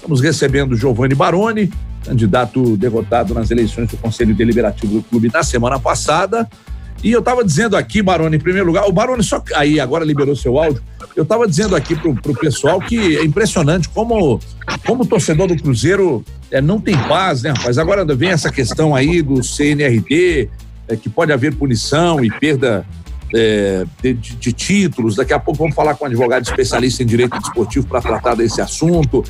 Estamos recebendo Giovanni Baroni, candidato derrotado nas eleições do Conselho Deliberativo do clube na semana passada. E eu estava dizendo aqui, Baroni, em primeiro lugar, o Baroni só aí agora liberou seu áudio. Eu estava dizendo aqui pro pessoal que é impressionante como o torcedor do Cruzeiro não tem paz, né, rapaz? Agora vem essa questão aí do CNRD, que pode haver punição e perda de títulos. Daqui a pouco vamos falar com um advogado especialista em direito desportivo para tratar desse assunto.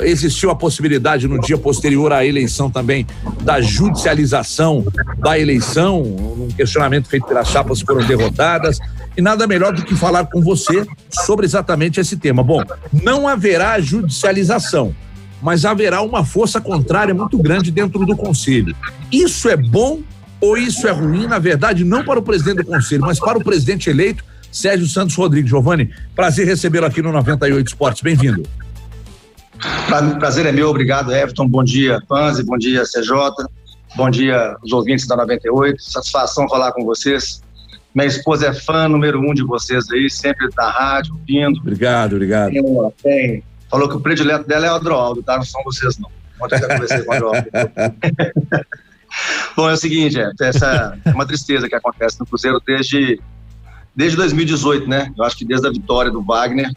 Existiu a possibilidade no dia posterior à eleição também da judicialização da eleição, um questionamento feito pelas chapas que foram derrotadas, e nada melhor do que falar com você sobre exatamente esse tema. Bom, não haverá judicialização, mas haverá uma força contrária muito grande dentro do Conselho. Isso é bom ou isso é ruim? Na verdade, não para o presidente do Conselho, mas para o presidente eleito, Sérgio Santos Rodrigues. Giovanni, prazer recebê-lo aqui no 98 Esportes. Bem-vindo. Prazer é meu, obrigado, Everton. Bom dia, Panzi, bom dia, CJ. Bom dia, os ouvintes da 98. Satisfação falar com vocês. Minha esposa é fã número 1 de vocês aí, sempre na rádio, ouvindo. Obrigado. Falou que o predileto dela é o Adroaldo, tá? Não são vocês, não. Ontem eu já conversei com o Adroaldo. Bom, é o seguinte, essa é uma tristeza que acontece no Cruzeiro desde 2018, né? Eu acho que desde a vitória do Wagner,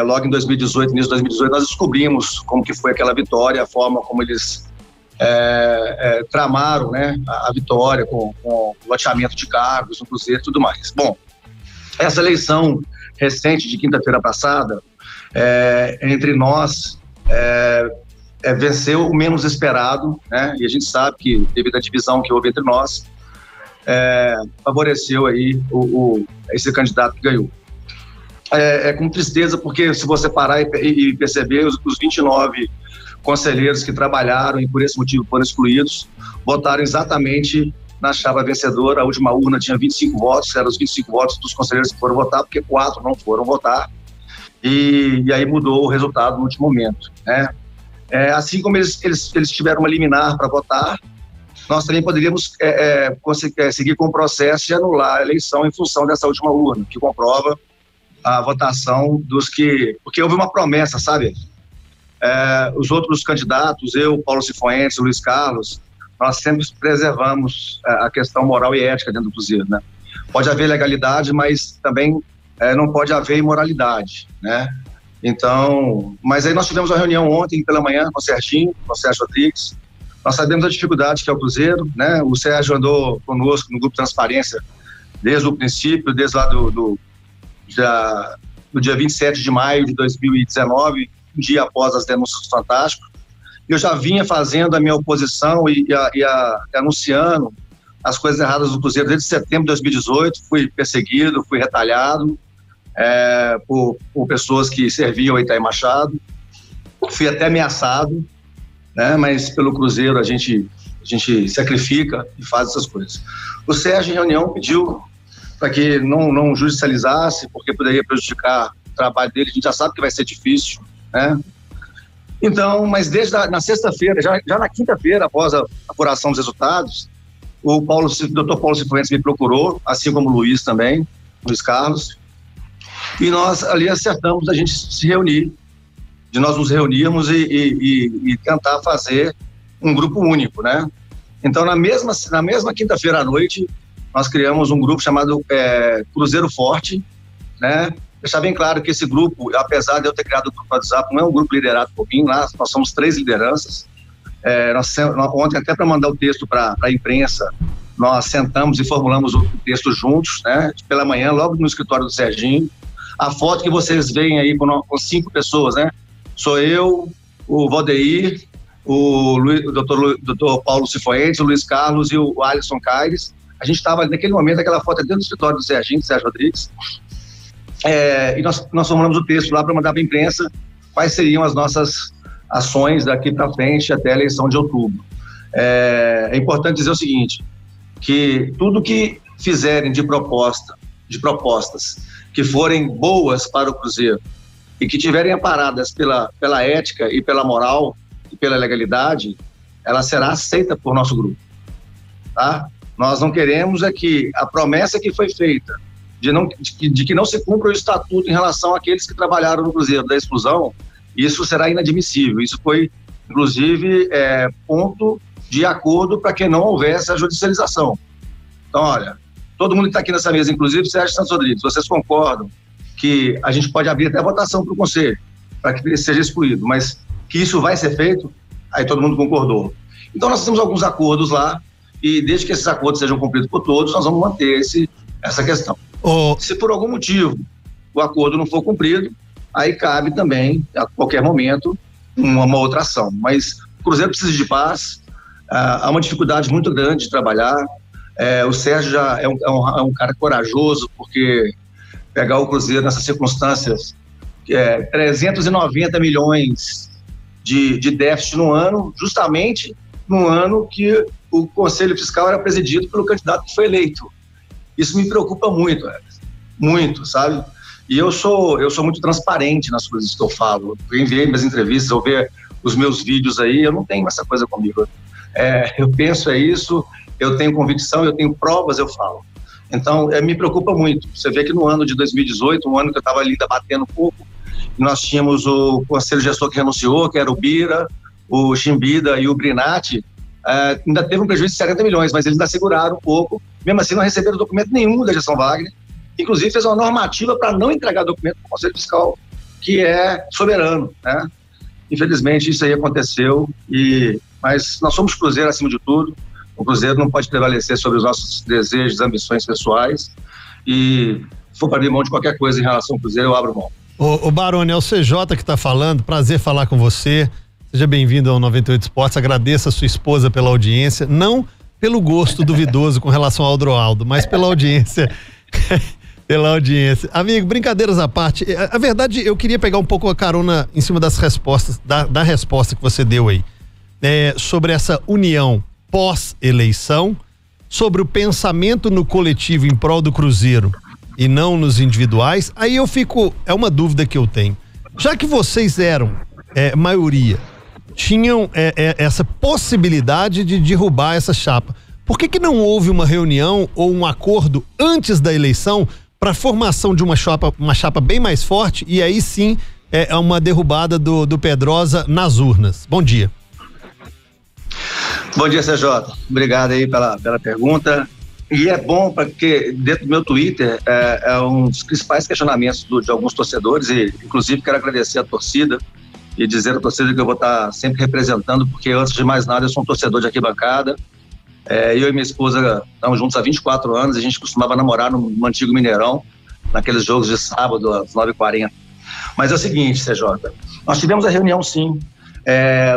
logo em 2018, início de 2018, nós descobrimos como que foi aquela vitória, a forma como eles tramaram, né, a vitória com o loteamento de cargos no Cruzeiro e tudo mais. Bom, essa eleição recente de quinta-feira passada, entre nós, venceu o menos esperado, né? E a gente sabe que, devido à divisão que houve entre nós, favoreceu aí esse candidato que ganhou. Com tristeza, porque se você parar e perceber, os 29 conselheiros que trabalharam e por esse motivo foram excluídos, votaram exatamente na chapa vencedora. A última urna tinha 25 votos, eram os 25 votos dos conselheiros que foram votar, porque 4 não foram votar, e aí mudou o resultado no último momento, né? Assim como eles tiveram uma liminar para votar, nós também poderíamos seguir com o processo e anular a eleição em função dessa última urna, que comprova a votação porque houve uma promessa, sabe? Os outros candidatos, eu, Paulo Cifuentes, Luiz Carlos, nós sempre preservamos a questão moral e ética dentro do Cruzeiro, né? Pode haver legalidade, mas também não pode haver imoralidade, né? Então, mas aí nós tivemos uma reunião ontem pela manhã com o Sérgio Rodrigues. Nós sabemos a dificuldade que é o Cruzeiro, né? O Sérgio andou conosco no Grupo Transparência desde o princípio, desde lá do dia 27 de maio de 2019, um dia após as denúncias do Fantástico. Eu já vinha fazendo a minha oposição e anunciando as coisas erradas do Cruzeiro desde setembro de 2018. Fui perseguido, fui retalhado por pessoas que serviam a Itair Machado. Fui até ameaçado, né? Mas pelo Cruzeiro a gente sacrifica e faz essas coisas. O Sérgio, em reunião, pediu para que não judicializasse, porque poderia prejudicar o trabalho dele. A gente já sabe que vai ser difícil, né? Então, mas desde na sexta-feira, já na quinta-feira, após a apuração dos resultados, o Dr. Paulo Cifuentes me procurou, assim como o Luiz também, Luiz Carlos, e nós ali acertamos a gente se reunir, de nós nos reunirmos e tentar fazer um grupo único, né? Então, na mesma quinta-feira à noite, nós criamos um grupo chamado Cruzeiro Forte, né? Deixar bem claro que esse grupo, apesar de eu ter criado o grupo WhatsApp, não é um grupo liderado por mim, lá nós somos 3 lideranças. Ontem, até para mandar o texto para a imprensa, nós sentamos e formulamos o texto juntos, né? Pela manhã, logo no escritório do Serginho. A foto que vocês veem aí com 5 pessoas, né? Sou eu, o Valdeir, o Dr. Paulo Cifuentes, o Luiz Carlos e o Alisson Caires. A gente estava, naquele momento, aquela foto dentro do escritório do Serginho, Sérgio Rodrigues. E nós formulamos o texto lá para mandar para a imprensa quais seriam as nossas ações daqui para frente até a eleição de outubro. É importante dizer o seguinte, que tudo que fizerem de propostas que forem boas para o Cruzeiro e que tiverem amparadas pela ética e pela moral e pela legalidade, ela será aceita por nosso grupo, tá? Nós não queremos que a promessa que foi feita de que não se cumpra o estatuto em relação àqueles que trabalharam no Cruzeiro, da exclusão, Isso será inadmissível. Isso foi, inclusive, ponto de acordo para que não houvesse a judicialização. Então, olha, todo mundo que está aqui nessa mesa, inclusive Sérgio Santos Rodrigues, vocês concordam que a gente pode abrir até a votação para o Conselho, para que ele seja excluído, mas que isso vai ser feito? Aí todo mundo concordou. Então, nós temos alguns acordos lá, e desde que esses acordos sejam cumpridos por todos, nós vamos manter essa questão. Se por algum motivo o acordo não for cumprido, aí cabe também, a qualquer momento, uma outra ação. Mas o Cruzeiro precisa de paz, há uma dificuldade muito grande de trabalhar. O Sérgio já é um cara corajoso, porque pegar o Cruzeiro nessas circunstâncias, 390 milhões de déficit no ano, justamente no ano que o Conselho Fiscal era presidido pelo candidato que foi eleito. Isso me preocupa muito, muito, sabe? E eu sou muito transparente nas coisas que eu falo. Quem vê minhas entrevistas ou vê os meus vídeos aí, eu não tenho essa coisa comigo. Eu penso isso, eu tenho convicção, eu tenho provas, eu falo. Então, me preocupa muito. Você vê que no ano de 2018, um ano que eu estava ali batendo um pouco, nós tínhamos o Conselho Gestor que renunciou, que era o Bira, o Chimbida e o Brinatti, ainda teve um prejuízo de 70 milhões, mas eles ainda seguraram um pouco. Mesmo assim, não receberam documento nenhum da gestão Wagner. Inclusive, fez uma normativa para não entregar documento para o Conselho Fiscal, que é soberano, né? Infelizmente, isso aí aconteceu, mas nós somos Cruzeiro acima de tudo. O Cruzeiro não pode prevalecer sobre os nossos desejos, ambições pessoais, e se for para abrir mão de qualquer coisa em relação ao Cruzeiro, eu abro mão. Ô Baroni, é o CJ que está falando, prazer falar com você. Seja bem-vindo ao 98 Esportes, agradeço a sua esposa pela audiência, não pelo gosto duvidoso com relação ao Adroaldo, mas pela audiência. Pela audiência. Amigo, brincadeiras à parte, a verdade, eu queria pegar um pouco a carona em cima das respostas, da resposta que você deu aí, sobre essa união pós-eleição, sobre o pensamento no coletivo em prol do Cruzeiro e não nos individuais. Aí eu fico, é uma dúvida que eu tenho, já que vocês eram maioria, tinham essa possibilidade de derrubar essa chapa, por que não houve uma reunião ou um acordo antes da eleição para a formação de uma chapa bem mais forte, e aí sim uma derrubada do Pedrosa nas urnas? Bom dia. Bom dia, CJ. Obrigado aí pela pergunta. E é bom porque dentro do meu Twitter é um dos principais questionamentos de alguns torcedores, e inclusive quero agradecer a torcida e dizer à torcida que eu vou estar sempre representando, porque antes de mais nada eu sou um torcedor de arquibancada. Eu e minha esposa estamos juntos há 24 anos, a gente costumava namorar no antigo Mineirão, naqueles jogos de sábado às 9h40. Mas é o seguinte, CJ, nós tivemos a reunião sim.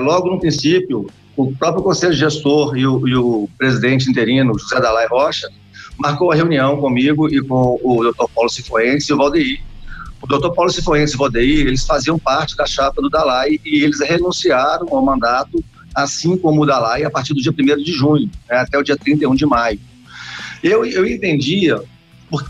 Logo no princípio, o próprio Conselho Gestor e o presidente interino, José Dalai Rocha, marcou a reunião comigo e com o Dr. Paulo Cifuentes e o Valdeir. O Dr. Paulo Cifuentes e o Valdeir, eles faziam parte da chapa do Dalai e eles renunciaram ao mandato, assim como o Dalai, a partir do dia 1º de junho, até o dia 31 de maio. Eu entendia,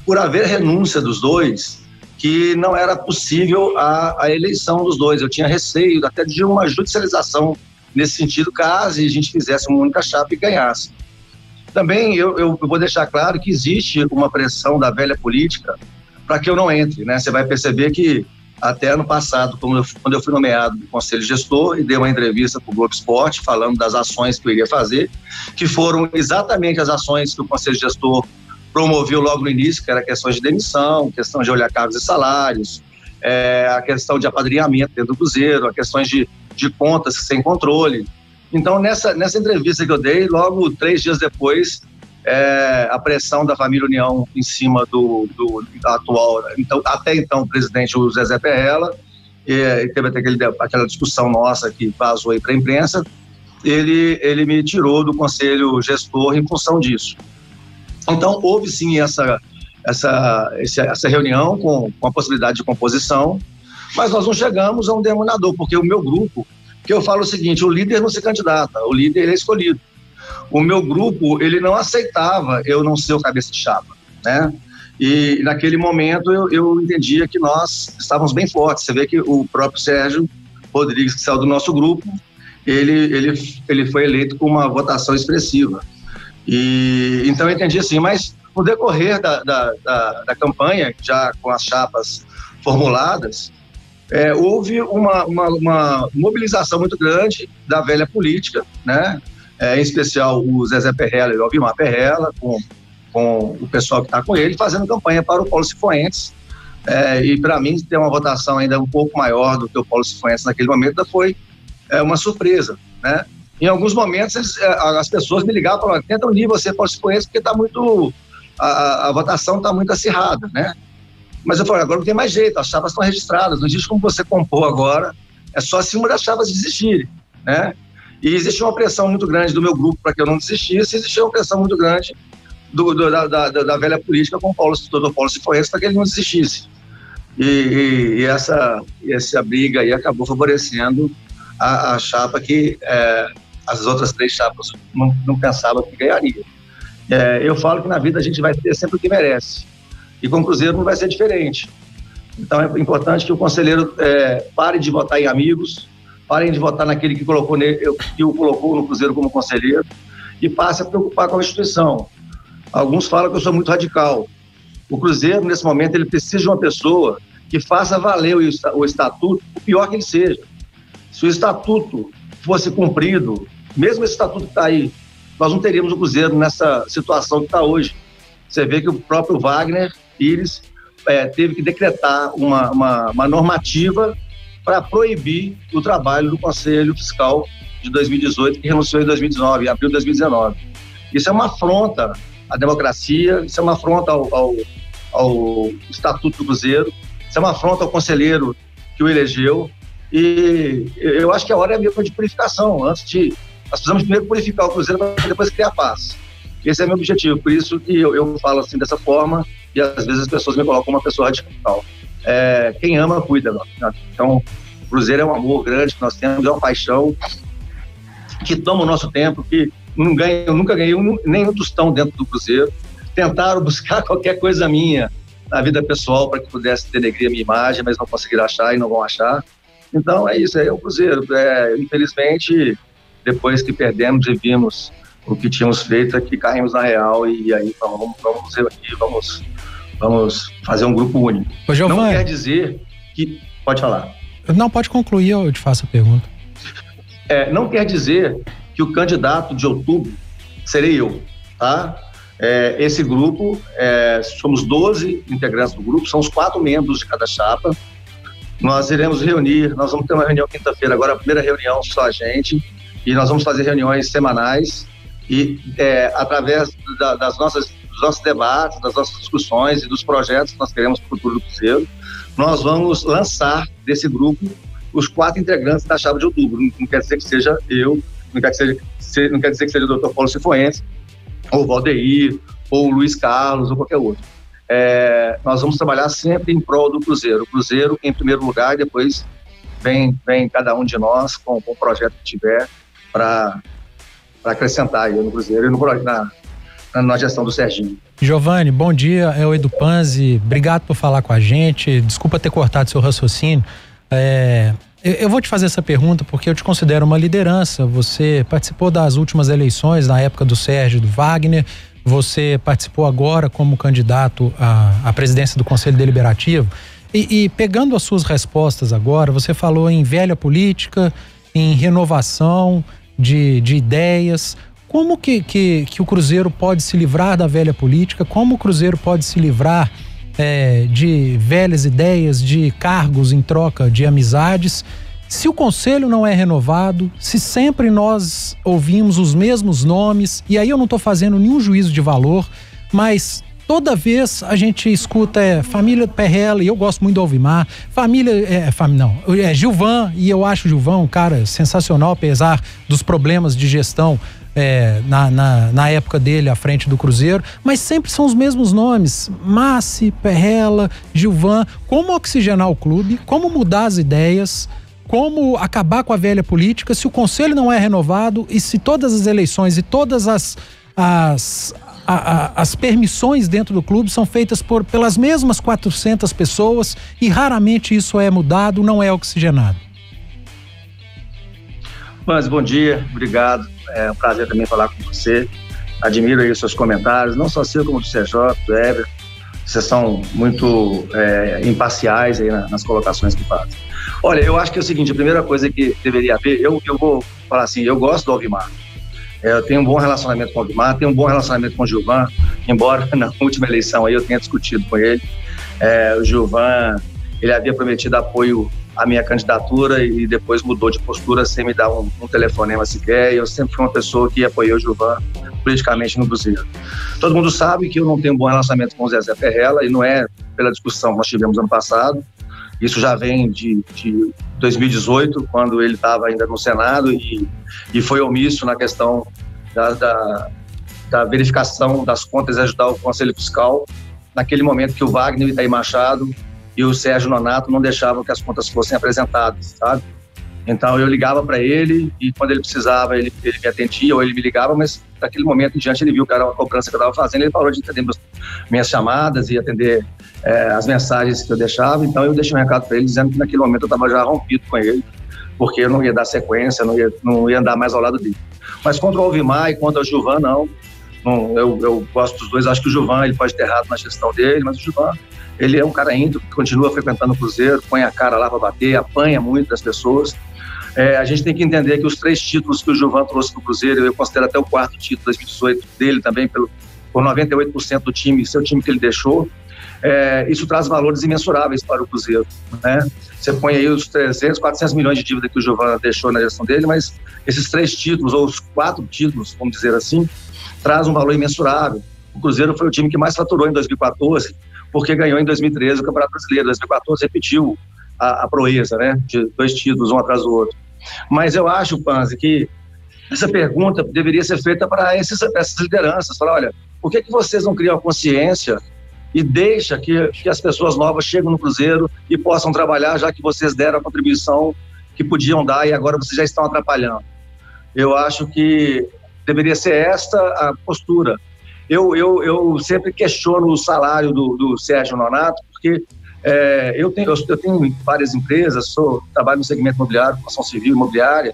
por haver renúncia dos dois, que não era possível a eleição dos dois. Eu tinha receio até de uma judicialização nesse sentido, caso a gente fizesse uma única chapa e ganhasse. Também eu vou deixar claro que existe uma pressão da velha política para que eu não entre, né? Você vai perceber que até ano passado, quando eu fui nomeado no Conselho Gestor e dei uma entrevista para o Globo Esporte falando das ações que eu iria fazer, que foram exatamente as ações que o Conselho Gestor promoveu logo no início, que era questões de demissão, questão de olhar cargos e salários, a questão de apadrinhamento dentro do Cruzeiro, a questões de contas sem controle. Então, nessa entrevista que eu dei, logo 3 dias depois, a pressão da família União em cima do atual, até então, presidente, o Zezé Perrella, e teve até aquela discussão nossa que vazou aí para a imprensa, ele me tirou do Conselho Gestor em função disso. Então, houve sim essa reunião com a possibilidade de composição, mas nós não chegamos a um denominador, porque o meu grupo, que eu falo o seguinte, o líder não se candidata, o líder ele é escolhido. O meu grupo, ele não aceitava eu não ser o cabeça de chapa, né? E naquele momento eu entendia que nós estávamos bem fortes. Você vê que o próprio Sérgio Rodrigues, que saiu do nosso grupo, ele foi eleito com uma votação expressiva. E então eu entendi assim, mas no decorrer da campanha, já com as chapas formuladas, houve uma mobilização muito grande da velha política, né? Em especial o Zezé Perrella e o Alvimar Perrella, com o pessoal que está com ele, fazendo campanha para o Paulo Cifuentes. E para mim, ter uma votação ainda um pouco maior do que o Paulo Cifuentes naquele momento foi uma surpresa, né? Em alguns momentos, as pessoas me ligavam e falavam: tenta unir você, Paulo Cifuentes, porque está muito... A votação está muito acirrada, né? Mas eu falei: agora não tem mais jeito, as chapas estão registradas, não existe como você compor agora, é só se uma das chapas desistirem, né? E existia uma pressão muito grande do meu grupo para que eu não desistisse, existia uma pressão muito grande da velha política com o doutor Paulo Cifuentes para que ele não desistisse. E essa briga aí acabou favorecendo a chapa que as outras 3 chapas não pensavam que ganharia. Eu falo que na vida a gente vai ter sempre o que merece, e com o Cruzeiro não vai ser diferente. Então é importante que o conselheiro pare de votar em amigos, parem de votar naquele que o colocou no Cruzeiro como conselheiro, e passe a preocupar com a instituição. Alguns falam que eu sou muito radical. O Cruzeiro, nesse momento, ele precisa de uma pessoa que faça valer o estatuto, o pior que ele seja. Se o estatuto fosse cumprido, mesmo esse estatuto que está aí, nós não teríamos o Cruzeiro nessa situação que está hoje. Você vê que o próprio Wagner Pires teve que decretar uma normativa para proibir o trabalho do Conselho Fiscal de 2018, que renunciou em 2019, em abril de 2019. Isso é uma afronta à democracia, isso é uma afronta ao Estatuto do Cruzeiro, isso é uma afronta ao conselheiro que o elegeu, e eu acho que a hora é mesmo de purificação. Nós precisamos primeiro purificar o Cruzeiro para depois criar paz. Esse é meu objetivo, por isso que eu falo assim dessa forma, e às vezes as pessoas me colocam como uma pessoa radical. Quem ama, cuida. Então, o Cruzeiro é um amor grande que nós temos, é uma paixão que toma o nosso tempo, que eu nunca ganhei nem um tostão dentro do Cruzeiro. Tentaram buscar qualquer coisa minha na vida pessoal para que pudesse denegrir a minha imagem, mas não conseguiram achar e não vão achar. Então é isso, é o Cruzeiro. Infelizmente, depois que perdemos e vimos o que tínhamos feito, é que caímos na real, e aí vamos ver aqui, vamos fazer um grupo único. Ô, Giovani, não quer dizer que... Pode falar. Não, pode concluir, eu te faço a pergunta. Não quer dizer que o candidato de outubro serei eu, tá? Esse grupo, somos 12 integrantes do grupo, são os 4 membros de cada chapa. Nós iremos reunir, nós vamos ter uma reunião quinta-feira, agora a primeira reunião só a gente, e nós vamos fazer reuniões semanais, e através dos nossos debates, das nossas discussões e dos projetos que nós queremos para o futuro do Cruzeiro, nós vamos lançar desse grupo os 4 integrantes da chapa de outubro. Não quer dizer que seja eu, não quer dizer que seja o doutor Paulo Cifuentes, ou o Valdeir, ou o Luiz Carlos, ou qualquer outro. Nós vamos trabalhar sempre em prol do Cruzeiro. O Cruzeiro em primeiro lugar, e depois vem cada um de nós com o projeto que tiver para acrescentar aí no Cruzeiro e na gestão do Serginho. Giovani, bom dia, é o Edu Panzi, obrigado por falar com a gente, desculpa ter cortado seu raciocínio. Eu vou te fazer essa pergunta porque eu te considero uma liderança. Você participou das últimas eleições na época do Sérgio e do Wagner, você participou agora como candidato à presidência do Conselho Deliberativo, e pegando as suas respostas agora, você falou em velha política, em renovação de ideias. Como que o Cruzeiro pode se livrar da velha política? Como o Cruzeiro pode se livrar de velhas ideias, de cargos em troca de amizades, se o conselho não é renovado, se sempre nós ouvimos os mesmos nomes? E aí eu não estou fazendo nenhum juízo de valor, mas toda vez a gente escuta família Perrella, e eu gosto muito do Alvimar, Gilvan, e eu acho o Gilvan um cara sensacional, apesar dos problemas de gestão na época dele à frente do Cruzeiro, mas sempre são os mesmos nomes: Massi, Perrella, Gilvan. Como oxigenar o clube, como mudar as ideias, como acabar com a velha política se o conselho não é renovado e se todas as eleições e todas as permissões dentro do clube são feitas pelas mesmas 400 pessoas e raramente isso é mudado, não é oxigenado? Mas bom dia, obrigado. É um prazer também falar com você. Admiro aí os seus comentários, não só seu como do CJ, do Ever. Vocês são muito imparciais aí nas colocações que fazem. Olha, eu acho que é o seguinte, a primeira coisa que deveria haver, eu vou falar assim, eu gosto do Alvimar. Eu tenho um bom relacionamento com o Alvimar, tenho um bom relacionamento com o Gilvan, embora na última eleição aí eu tenha discutido com ele. O Gilvan, ele havia prometido apoio à minha candidatura e depois mudou de postura sem me dar um telefonema sequer. Eu sempre fui uma pessoa que apoiou o Gilvan politicamente no Cruzeiro. Todo mundo sabe que eu não tenho um bom relacionamento com o Zezé Ferrella, e não é pela discussão que nós tivemos ano passado. Isso já vem de 2018, quando ele estava ainda no Senado e foi omisso na questão da verificação das contas e ajudar o Conselho Fiscal, naquele momento que o Wagner Itaí Machado e o Sérgio Nonato não deixavam que as contas fossem apresentadas, sabe? Então eu ligava para ele e quando ele precisava ele me atendia ou ele me ligava, mas daquele momento em diante ele viu que era uma cobrança que eu estava fazendo, ele parou de atender minhas chamadas e atender as mensagens que eu deixava. Então eu deixei um recado para ele dizendo que naquele momento eu estava já rompido com ele, porque eu não ia dar sequência, não ia andar mais ao lado dele. Mas contra o Alvimar e contra o Gilvan, não, eu gosto dos dois. Acho que o Gilvan ele pode ter errado na gestão dele, mas o Gilvan, ele é um cara íntegro, que continua frequentando o Cruzeiro, põe a cara lá para bater, apanha muito das pessoas. A gente tem que entender que os 3 títulos que o Gilvan trouxe para o Cruzeiro, eu considero até o 4º título, 2018, dele também, por 98% do time, seu time que ele deixou, isso traz valores imensuráveis para o Cruzeiro, né? Você põe aí os 300, 400 milhões de dívida que o Gilvan deixou na gestão dele, mas esses 3 títulos, ou os 4 títulos, vamos dizer assim, traz um valor imensurável. O Cruzeiro foi o time que mais faturou em 2014, porque ganhou em 2013 o Campeonato Brasileiro. 2014 repetiu a proeza, né, de 2 títulos, um atrás do outro. Mas eu acho, Panzi, que essa pergunta deveria ser feita para essas lideranças. Falar, olha, por que vocês não criam a consciência e deixa que as pessoas novas cheguem no Cruzeiro e possam trabalhar, já que vocês deram a contribuição que podiam dar e agora vocês já estão atrapalhando? Eu acho que deveria ser esta a postura. Eu sempre questiono o salário do Sérgio Nonato, porque eu tenho várias empresas, trabalho no segmento imobiliário, construção civil, imobiliária,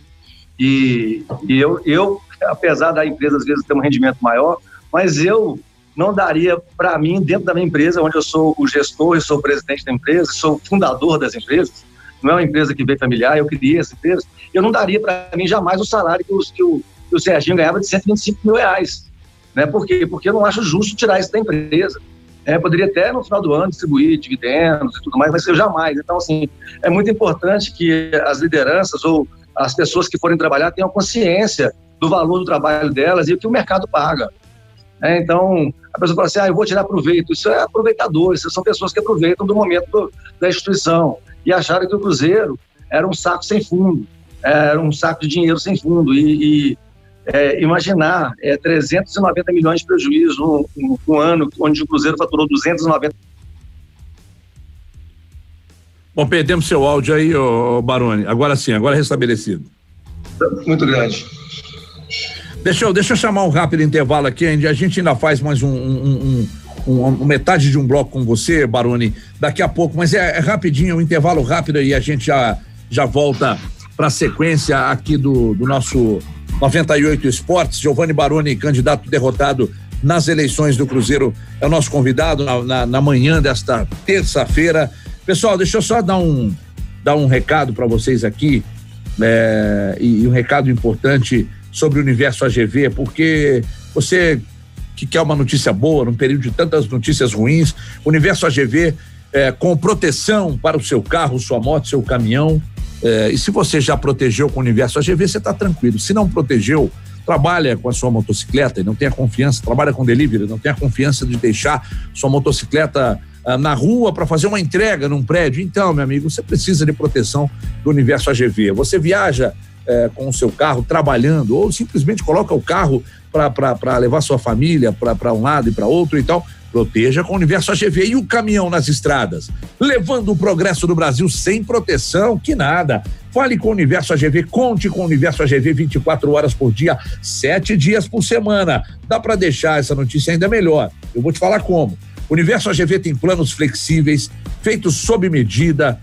e eu, apesar da empresa às vezes ter um rendimento maior, mas eu não daria para mim, dentro da minha empresa, onde eu sou o gestor, eu sou o presidente da empresa, sou o fundador das empresas, não é uma empresa que veio familiar, eu criei essa empresa, eu não daria para mim jamais o salário que o Serginho ganhava de R$125 mil, né? Por quê? Porque eu não acho justo tirar isso da empresa. Poderia até no final do ano distribuir dividendos e tudo mais, mas eu jamais. Então, assim, é muito importante que as lideranças ou as pessoas que forem trabalhar tenham consciência do valor do trabalho delas e o que o mercado paga. Então, a pessoa fala assim, eu vou tirar proveito. Isso é aproveitador, isso são pessoas que aproveitam do momento da instituição e acharam que o Cruzeiro era um saco sem fundo, era um saco de dinheiro sem fundo. Imaginar 390 milhões de prejuízo no ano, onde o Cruzeiro faturou 290. Bom, perdemos seu áudio aí, Baroni. Agora sim, agora é restabelecido. Muito grande. Deixa eu chamar um rápido intervalo aqui, a gente ainda faz mais metade de um bloco com você, Baroni, daqui a pouco, mas é rapidinho, um intervalo rápido e a gente já volta para a sequência aqui do nosso 98 Esportes. Giovanni Baroni, candidato derrotado nas eleições do Cruzeiro, é o nosso convidado na manhã desta terça-feira. Pessoal, deixa eu só dar um recado para vocês aqui, e um recado importante sobre o Universo AGV, porque você que quer uma notícia boa num período de tantas notícias ruins, o Universo AGV com proteção para o seu carro, sua moto, seu caminhão. E se você já protegeu com o Universo AGV, você está tranquilo. Se não protegeu, trabalha com a sua motocicleta e não tenha confiança, trabalha com delivery, não tenha confiança de deixar sua motocicleta na rua para fazer uma entrega num prédio. Então, meu amigo, você precisa de proteção do Universo AGV. Você viaja com o seu carro trabalhando ou simplesmente coloca o carro para levar sua família para um lado e para outro e tal. Proteja com o Universo AGV. E o caminhão nas estradas, levando o progresso do Brasil sem proteção, que nada. Fale com o Universo AGV, conte com o Universo AGV 24 horas por dia, 7 dias por semana. Dá para deixar essa notícia ainda melhor. Eu vou te falar como. O Universo AGV tem planos flexíveis, feitos sob medida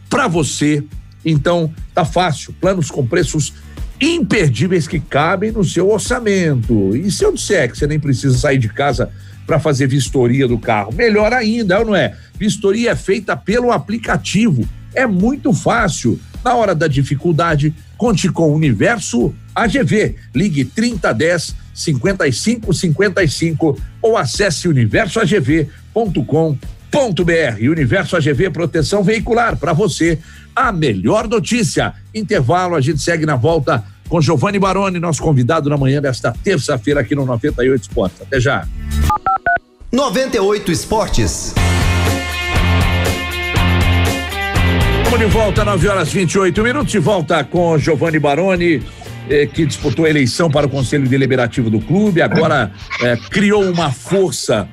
para você. Então, tá fácil. Planos com preços imperdíveis que cabem no seu orçamento. E se eu disser que você nem precisa sair de casa para fazer vistoria do carro, melhor ainda, não é? Vistoria é feita pelo aplicativo. É muito fácil. Na hora da dificuldade, conte com o Universo AGV. Ligue 3010 5555 ou acesse universoagv.com.br. Universo AGV Proteção Veicular, para você a melhor notícia. Intervalo, a gente segue na volta com Giovanni Baroni, nosso convidado na manhã desta terça-feira aqui no 98 Esportes. Até já. 98 Esportes. Estamos de volta, 9h28, de volta com Giovanni Baroni, que disputou a eleição para o Conselho Deliberativo do clube, agora criou uma força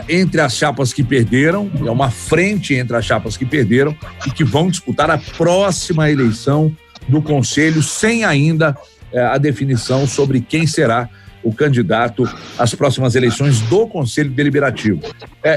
entre as chapas que perderam, é uma frente entre as chapas que perderam e que vão disputar a próxima eleição do Conselho, sem ainda a definição sobre quem será o candidato às próximas eleições do Conselho Deliberativo.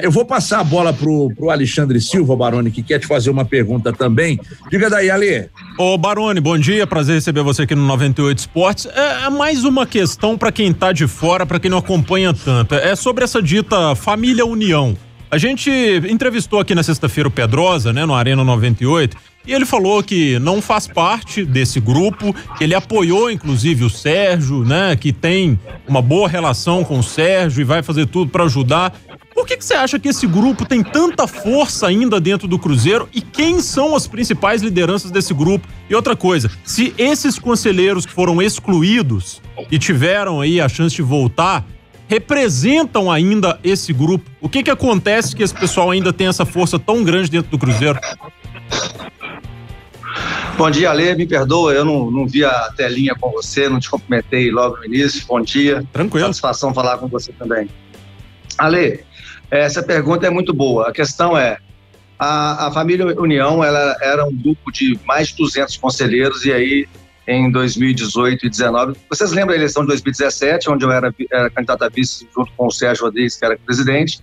Eu vou passar a bola pro Alexandre Silva, Baroni, que quer te fazer uma pergunta também. Diga daí, Ale. Ô Baroni, bom dia, prazer receber você aqui no 98 Esportes. É mais uma questão para quem tá de fora, para quem não acompanha tanto. É sobre essa dita família União. A gente entrevistou aqui na sexta-feira o Pedrosa, né, no Arena 98, e ele falou que não faz parte desse grupo, que ele apoiou inclusive o Sérgio, né, que tem uma boa relação com o Sérgio e vai fazer tudo para ajudar. Por que você acha que esse grupo tem tanta força ainda dentro do Cruzeiro e quem são as principais lideranças desse grupo? E outra coisa, se esses conselheiros que foram excluídos e tiveram aí a chance de voltar, representam ainda esse grupo, o que acontece que esse pessoal ainda tem essa força tão grande dentro do Cruzeiro? Bom dia, Ale, me perdoa, eu não vi a telinha com você, não te cumprimentei logo no início, bom dia. Tranquilo. Satisfação falar com você também. Ale, essa pergunta é muito boa, a questão é, a família União, ela era um grupo de mais de 200 conselheiros e aí em 2018 e 2019, vocês lembram da eleição de 2017, onde eu era candidato a vice junto com o Sérgio Rodrigues, que era presidente,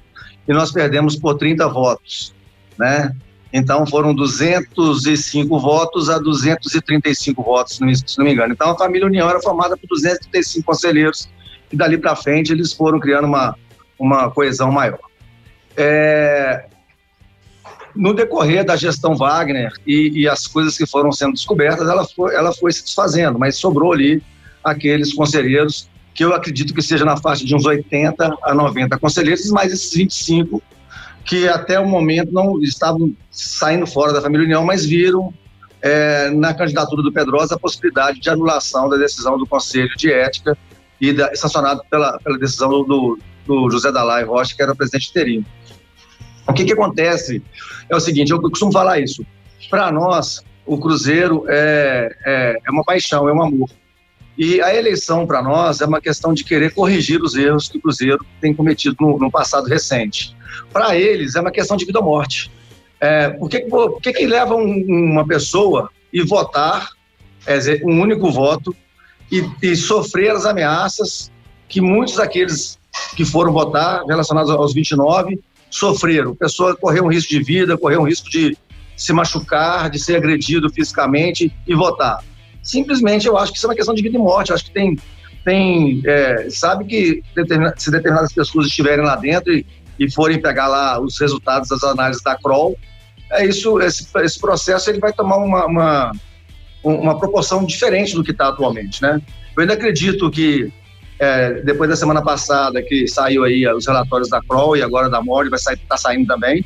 e nós perdemos por 30 votos, né? Então foram 205 votos a 235 votos, se não me engano. Então a família União era formada por 235 conselheiros e dali para frente eles foram criando uma coesão maior. No decorrer da gestão Wagner e as coisas que foram sendo descobertas, ela foi se desfazendo, mas sobrou ali aqueles conselheiros que eu acredito que seja na faixa de uns 80 a 90 conselheiros, mais esses 25 que até o momento não estavam saindo fora da família União, mas viram na candidatura do Pedrosa a possibilidade de anulação da decisão do Conselho de Ética e sancionado pela decisão do José Dalai Rocha, que era o presidente interino. O que acontece é o seguinte, eu costumo falar isso, para nós o Cruzeiro é uma paixão, é um amor, e a eleição para nós é uma questão de querer corrigir os erros que o Cruzeiro tem cometido no passado recente. Para eles é uma questão de vida ou morte. Por que leva uma pessoa e votar, um único voto, e sofrer as ameaças que muitos daqueles que foram votar, relacionados aos 29, sofreram? A pessoa correu um risco de vida, correu um risco de se machucar, de ser agredido fisicamente e votar. Simplesmente eu acho que isso é uma questão de vida e morte. Eu acho que sabe que se determinadas pessoas estiverem lá dentro e forem pegar lá os resultados das análises da Kroll, esse processo ele vai tomar uma proporção diferente do que está atualmente, né? Eu ainda acredito que depois da semana passada que saiu aí os relatórios da Kroll e agora da Mori, tá saindo também,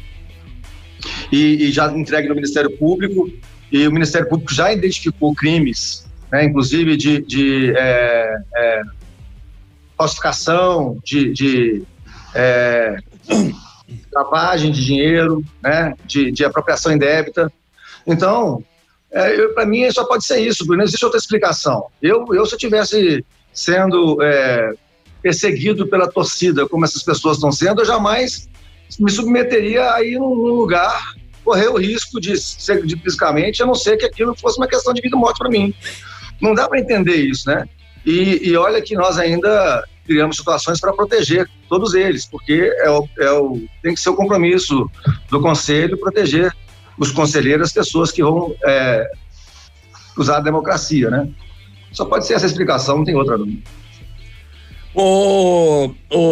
e já entregue no Ministério Público, e o Ministério Público já identificou crimes, né, inclusive de falsificação, de lavagem de dinheiro, né, de apropriação indébita. Então, para mim só pode ser isso, não existe outra explicação. Eu se eu tivesse sendo perseguido pela torcida, como essas pessoas estão sendo, eu jamais me submeteria a ir num lugar, correr o risco de ser agredido fisicamente, a não ser que aquilo fosse uma questão de vida e morte para mim. Não dá para entender isso, né? E olha que nós ainda criamos situações para proteger todos eles, porque tem que ser o compromisso do Conselho proteger os conselheiros, as pessoas que vão usar a democracia, né? Só pode ser essa explicação, não tem outra não.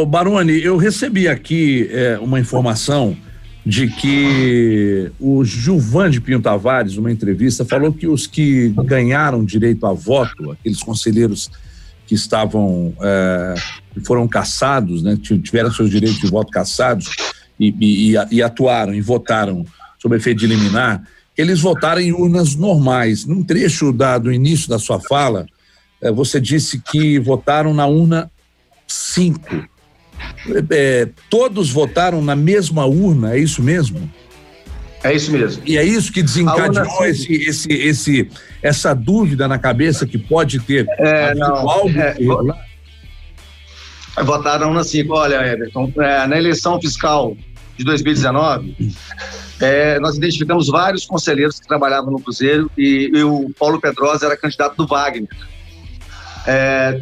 Baroni, eu recebi aqui uma informação de que o Gilvan de Pinho Tavares, numa entrevista, falou que os que ganharam direito a voto, aqueles conselheiros que estavam, que foram cassados, né, tiveram seus direitos de voto cassados e atuaram e votaram sob efeito de liminar, eles votaram em urnas normais. Num trecho do início da sua fala, você disse que votaram na urna 5. Todos votaram na mesma urna, é isso mesmo? É isso mesmo. E é isso que desencadeou essa dúvida na cabeça que pode ter algo irregular? Votaram na 5. Olha, Everton, na eleição fiscal de 2019, nós identificamos vários conselheiros que trabalhavam no Cruzeiro e o Paulo Pedrosa era candidato do Wagner.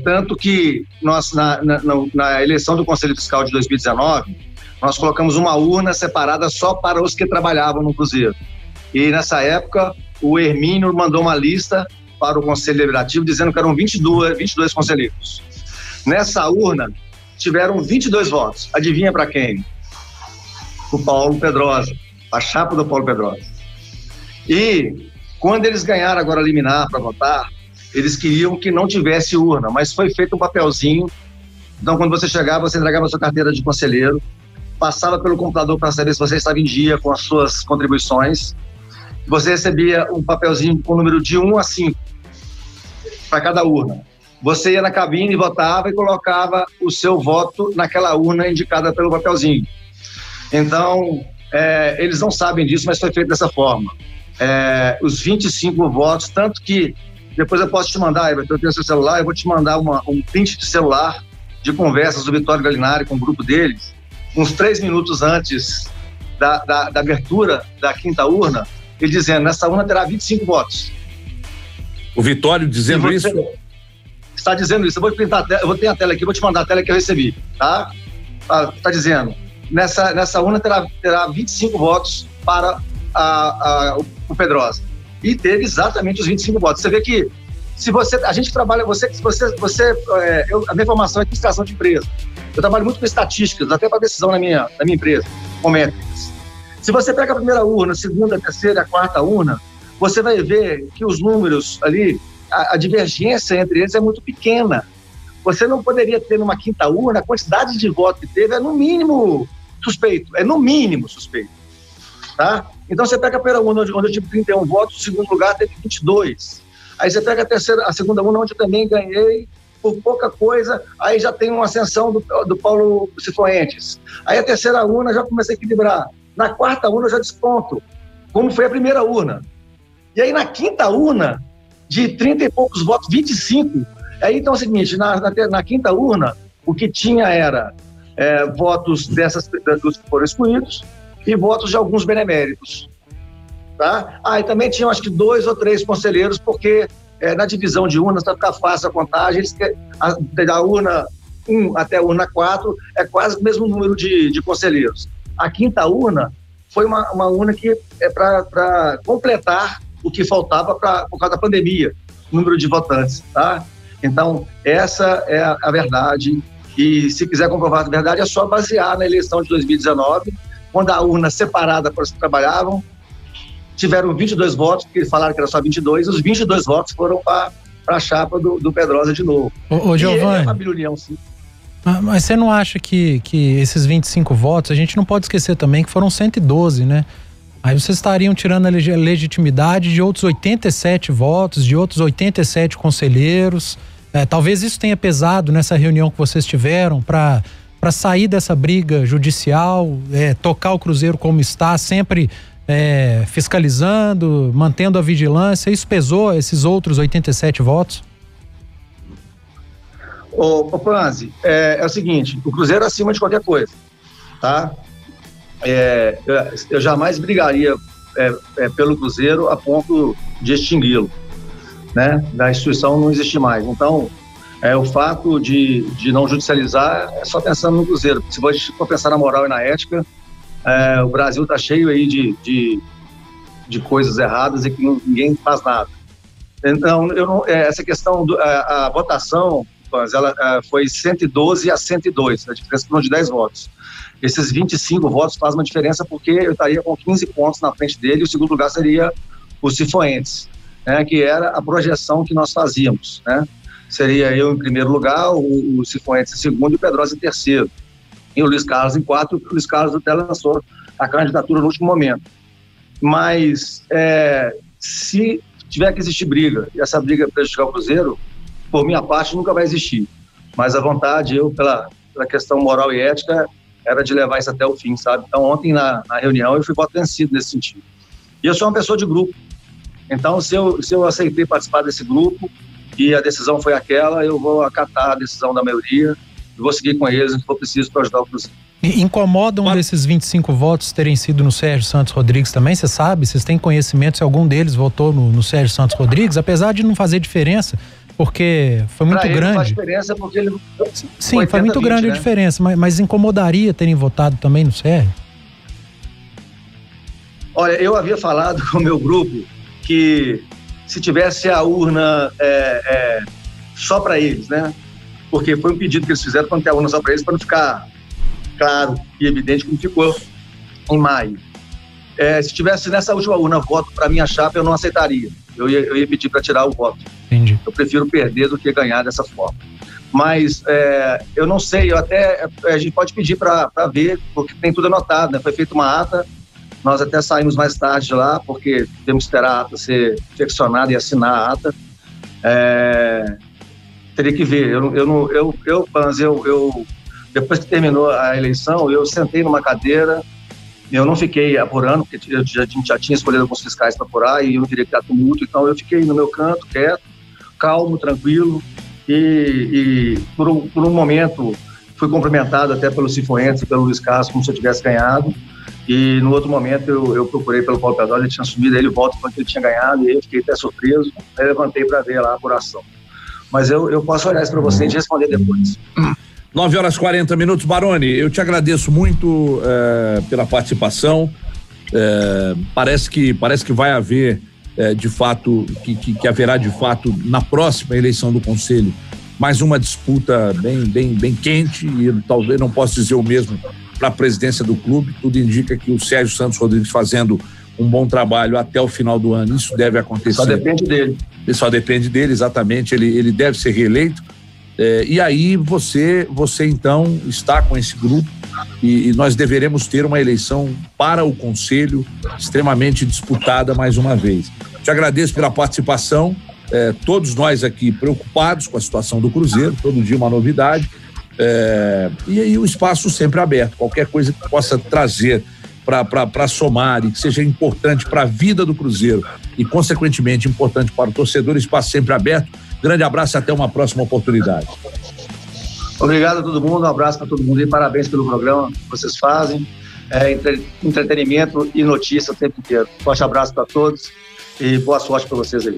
Tanto que nós, na eleição do Conselho Fiscal de 2019, nós colocamos uma urna separada só para os que trabalhavam no Cruzeiro. E nessa época, o Hermínio mandou uma lista para o Conselho Deliberativo dizendo que eram 22 conselheiros. Nessa urna, tiveram 22 votos. Adivinha para quem? O Paulo Pedrosa, a chapa do Paulo Pedrosa. E quando eles ganharam agora a liminar para votar, eles queriam que não tivesse urna, mas foi feito um papelzinho. Então, quando você chegava, você entregava a sua carteira de conselheiro, passava pelo computador para saber se você estava em dia com as suas contribuições. Você recebia um papelzinho com o número de 1 a 5 para cada urna. Você ia na cabine, votava e colocava o seu voto naquela urna indicada pelo papelzinho. Então, eles não sabem disso, mas foi feito dessa forma. Os 25 votos, tanto que depois eu posso te mandar, eu tenho seu celular, eu vou te mandar um print de celular de conversas do Vitório Galinari com o grupo deles, uns 3 minutos antes da abertura da quinta urna, ele dizendo, nessa urna terá 25 votos. O Vitório dizendo isso? Está dizendo isso, eu vou printar, eu vou ter a tela aqui, vou te mandar a tela que eu recebi, tá? Está dizendo, nessa urna terá 25 votos para o Pedrosa. E teve exatamente os 25 votos. Você vê que a gente trabalha, a minha formação é administração de empresa. Eu trabalho muito com estatísticas, até para decisão na minha empresa, com métricas. Se você pega a primeira urna, a segunda, a terceira, a quarta urna, você vai ver que os números ali, a divergência entre eles é muito pequena. Você não poderia ter numa quinta urna, a quantidade de votos que teve é no mínimo suspeito, tá? Então você pega a primeira urna, onde eu tive 31 votos, o segundo lugar teve 22. Aí você pega a segunda urna, onde eu também ganhei por pouca coisa, aí já tem uma ascensão do Paulo Cifuentes. Aí a terceira urna já começa a equilibrar. Na quarta urna eu já desconto, como foi a primeira urna. E aí na quinta urna, de 30 e poucos votos, 25. Aí então é o seguinte, na quinta urna, o que tinha era votos dos que foram excluídos, e votos de alguns beneméritos, tá? E também tinham acho que 2 ou 3 conselheiros, porque na divisão de urnas, para ficar fácil a contagem, da urna 1 até a urna 4 é quase o mesmo número de conselheiros. A quinta urna foi uma urna que para completar o que faltava por causa da pandemia, o número de votantes, tá? Então, essa é a verdade, e se quiser comprovar a verdade, é só basear na eleição de 2019, quando a urna separada para os que trabalhavam, tiveram 22 votos, porque eles falaram que era só 22, e os 22 votos foram para a chapa do Pedrosa de novo. Ô Giovanni, sim. Mas você não acha que esses 25 votos, a gente não pode esquecer também que foram 112, né? Aí vocês estariam tirando a legitimidade de outros 87 votos, de outros 87 conselheiros. Talvez isso tenha pesado nessa reunião que vocês tiveram para sair dessa briga judicial, tocar o Cruzeiro como está, sempre fiscalizando, mantendo a vigilância. Isso pesou esses outros 87 votos? Ô Panzi, é o seguinte, o Cruzeiro é acima de qualquer coisa, tá? Eu jamais brigaria pelo Cruzeiro a ponto de extingui-lo, né? Da instituição não existe mais. Então, o fato de não judicializar é só pensando no Cruzeiro. Se você for pensar na moral e na ética, o Brasil está cheio aí de coisas erradas e que ninguém faz nada. Então, essa questão a votação Panz, ela foi 112 a 102, a diferença foi de 10 votos. Esses 25 votos fazem uma diferença porque eu estaria com 15 pontos na frente dele e o segundo lugar seria o Cifuentes, né, que era a projeção que nós fazíamos, né? Seria eu em primeiro lugar, o Cifuentes em segundo e o Pedrosa em terceiro. E o Luiz Carlos em quarto, e o Luiz Carlos até lançou a candidatura no último momento. Mas se tiver que existir briga, e essa briga prejudicar o Cruzeiro, por minha parte nunca vai existir. Mas a vontade, pela questão moral e ética, era de levar isso até o fim, sabe? Então ontem na reunião eu fui voto vencido nesse sentido. E eu sou uma pessoa de grupo. Então se eu aceitei participar desse grupo e a decisão foi aquela, eu vou acatar a decisão da maioria e vou seguir com eles, se for preciso, para ajudar o Cruzeiro. Incomodam desses 25 votos terem sido no Sérgio Santos Rodrigues também? Você sabe? Vocês têm conhecimento se algum deles votou no Sérgio Santos Rodrigues? Apesar de não fazer diferença, porque foi muito grande. Não faz diferença porque ele... Sim, foi muito grande, né, a diferença, mas incomodaria terem votado também no Sérgio? Olha, eu havia falado com o meu grupo que se tivesse a urna só para eles, né? Porque foi um pedido que eles fizeram quando tem a urna só para eles, para não ficar claro e evidente como ficou em maio. Se tivesse nessa última urna voto para minha chapa, eu não aceitaria. Eu ia pedir para tirar o voto. Entendi. Eu prefiro perder do que ganhar dessa forma. Mas eu não sei, a gente pode pedir para ver, porque tem tudo anotado, né? Foi feita uma ata, nós até saímos mais tarde de lá, porque temos que esperar a ata ser seccionada e assinar a ata. Teria que ver. Panz, depois que terminou a eleição, eu sentei numa cadeira, eu não fiquei apurando, porque a gente já tinha escolhido alguns fiscais para apurar e eu não queria criar tumulto, então eu fiquei no meu canto, quieto, calmo, tranquilo, e por um momento fui cumprimentado até pelo Cifuentes e pelo Luiz Carlos, como se eu tivesse ganhado, e no outro momento eu procurei pelo Paulo Pedrosa, ele tinha subido, aí ele volta quando ele tinha ganhado, e aí eu fiquei até surpreso, aí levantei para ver lá a apuração. Mas eu posso olhar isso para vocês e responder depois. 9h40, Baroni, eu te agradeço muito pela participação. Parece que vai haver de fato, que haverá de fato na próxima eleição do Conselho mais uma disputa bem quente, e talvez não possa dizer o mesmo para a presidência do clube. Tudo indica que o Sérgio Santos Rodrigues fazendo um bom trabalho até o final do ano, isso deve acontecer. Só depende dele. Só depende dele, exatamente, ele deve ser reeleito. E aí você então está com esse grupo e nós deveremos ter uma eleição para o Conselho extremamente disputada mais uma vez. Te agradeço pela participação, todos nós aqui preocupados com a situação do Cruzeiro, todo dia uma novidade, e aí o espaço sempre aberto, qualquer coisa que possa trazer para somar e que seja importante para a vida do Cruzeiro e consequentemente importante para o torcedor, espaço sempre aberto. Grande abraço e até uma próxima oportunidade. Obrigado a todo mundo, um abraço para todo mundo e parabéns pelo programa que vocês fazem, entretenimento e notícia o tempo inteiro. Forte abraço para todos e boa sorte para vocês aí.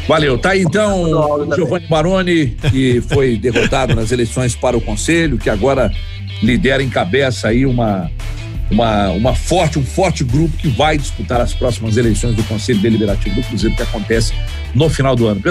Valeu, tá aí então o Giovanni Baroni, que foi derrotado nas eleições para o Conselho, que agora lidera, encabeça aí um forte grupo que vai disputar as próximas eleições do Conselho Deliberativo do Cruzeiro, que acontece no final do ano.